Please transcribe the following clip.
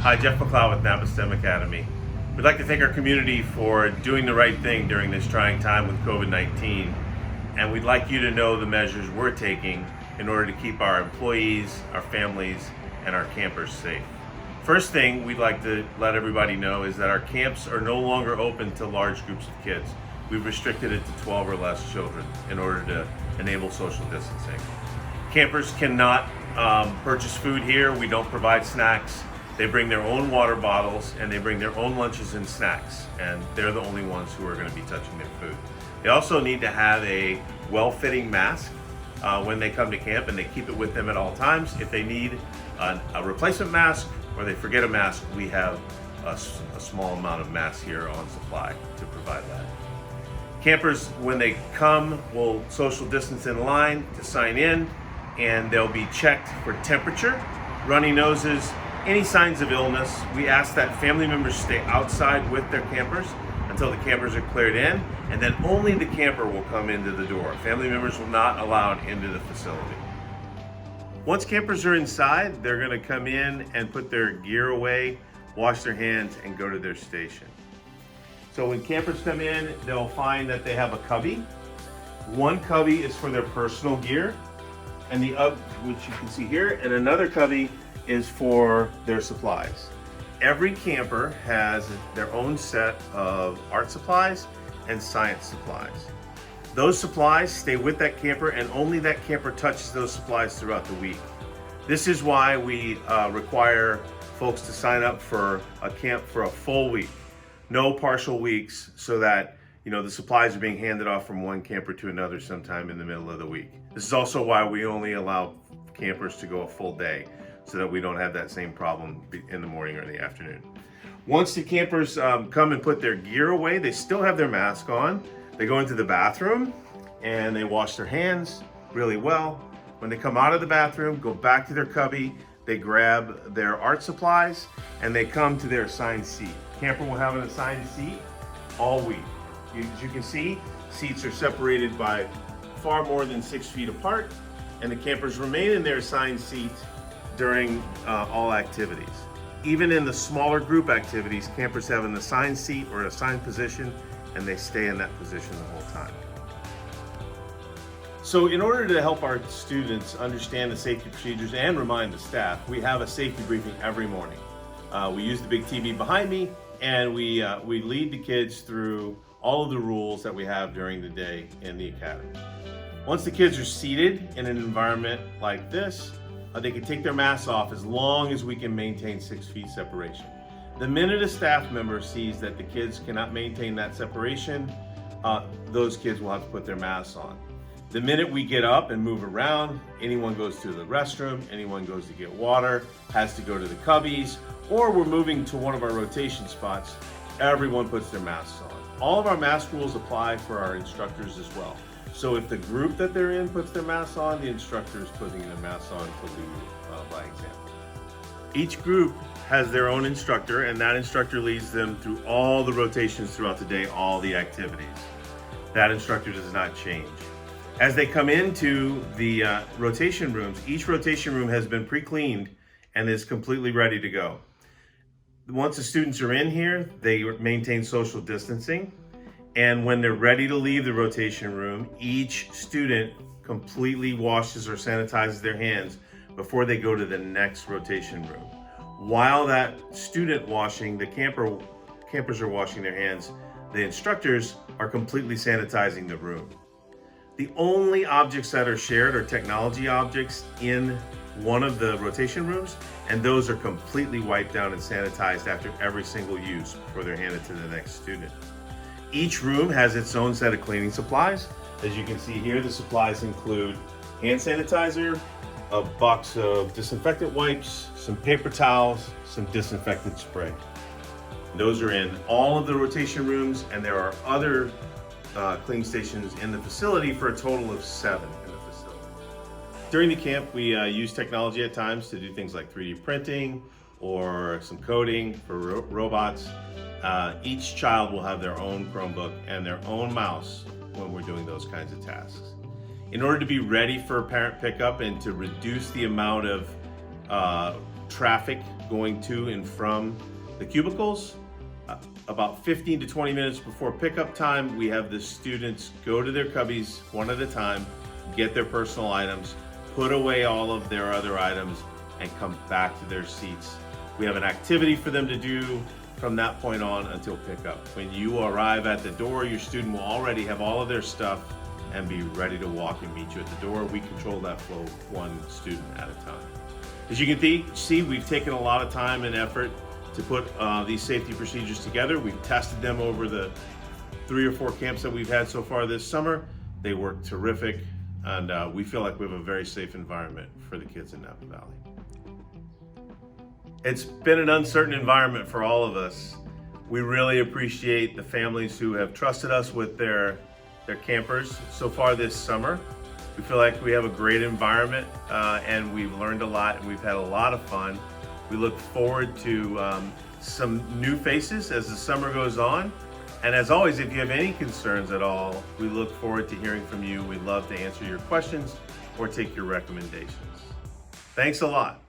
Hi, Jeff McLeod with Napa STEM Academy. We'd like to thank our community for doing the right thing during this trying time with COVID-19, and we'd like you to know the measures we're taking in order to keep our employees, our families, and our campers safe. First thing we'd like to let everybody know is that our camps are no longer open to large groups of kids. We've restricted it to 12 or less children in order to enable social distancing. Campers cannot purchase food here. We don't provide snacks. They bring their own water bottles and they bring their own lunches and snacks, and they're the only ones who are going to be touching their food. They also need to have a well-fitting mask when they come to camp, and they keep it with them at all times. If they need a replacement mask or they forget a mask, we have a small amount of masks here on supply to provide that. Campers, when they come, will social distance in line to sign in, and they'll be checked for temperature, runny noses, any signs of illness. We ask that family members stay outside with their campers until the campers are cleared in, and then only the camper will come into the door. Family members will not allowed into the facility. Once campers are inside, they're going to come in and put their gear away, wash their hands, and go to their station. So when campers come in, they'll find that they have a cubby. One cubby is for their personal gear, and the other, which you can see here, and another cubby is for their supplies. Every camper has their own set of art supplies and science supplies. Those supplies stay with that camper, and only that camper touches those supplies throughout the week. This is why we require folks to sign up for a camp for a full week, no partial weeks, so that the supplies are being handed off from one camper to another sometime in the middle of the week. This is also why we only allow campers to go a full day, so that we don't have that same problem in the morning or in the afternoon. Once the campers come and put their gear away, they still have their mask on. They go into the bathroom and they wash their hands really well. When they come out of the bathroom, go back to their cubby, they grab their art supplies, and they come to their assigned seat. Camper will have an assigned seat all week. As you can see, seats are separated by far more than 6 feet apart, and the campers remain in their assigned seat during all activities. Even in the smaller group activities, campers have an assigned seat or an assigned position, and they stay in that position the whole time. So in order to help our students understand the safety procedures and remind the staff, we have a safety briefing every morning. We use the big TV behind me, and we lead the kids through all of the rules that we have during the day in the academy. Once the kids are seated in an environment like this, they can take their masks off as long as we can maintain 6 feet separation. The minute a staff member sees that the kids cannot maintain that separation, those kids will have to put their masks on. The minute we get up and move around, anyone goes to the restroom, anyone goes to get water, has to go to the cubbies, or we're moving to one of our rotation spots, everyone puts their masks on. All of our mask rules apply for our instructors as well. So if the group that they're in puts their masks on, the instructor is putting their masks on to lead by example. Each group has their own instructor, and that instructor leads them through all the rotations throughout the day, all the activities. That instructor does not change. As they come into the rotation rooms, each rotation room has been pre-cleaned and is completely ready to go. Once the students are in here, they maintain social distancing. And when they're ready to leave the rotation room, each student completely washes or sanitizes their hands before they go to the next rotation room. While that student washing, the campers are washing their hands, the instructors are completely sanitizing the room. The only objects that are shared are technology objects in one of the rotation rooms, and those are completely wiped down and sanitized after every single use before they're handed to the next student. Each room has its own set of cleaning supplies. As you can see here, the supplies include hand sanitizer, a box of disinfectant wipes, some paper towels, some disinfectant spray. Those are in all of the rotation rooms, and there are other cleaning stations in the facility for a total of 7 in the facility. During the camp, we use technology at times to do things like 3D printing or some coding for robots. Each child will have their own Chromebook and their own mouse when we're doing those kinds of tasks. In order to be ready for parent pickup and to reduce the amount of traffic going to and from the cubicles. About 15 to 20 minutes before pickup time, we have the students go to their cubbies one at a time, get their personal items, put away all of their other items, and come back to their seats. We have an activity for them to do from that point on until pickup. When you arrive at the door, your student will already have all of their stuff and be ready to walk and meet you at the door. We control that flow one student at a time. As you can see, we've taken a lot of time and effort to put these safety procedures together. We've tested them over the 3 or 4 camps that we've had so far this summer. They work terrific, and we feel like we have a very safe environment for the kids in Napa Valley. It's been an uncertain environment for all of us. We really appreciate the families who have trusted us with their campers so far this summer. We feel like we have a great environment, and we've learned a lot, and we've had a lot of fun. We look forward to some new faces as the summer goes on. And as always, if you have any concerns at all, we look forward to hearing from you. We'd love to answer your questions or take your recommendations. Thanks a lot.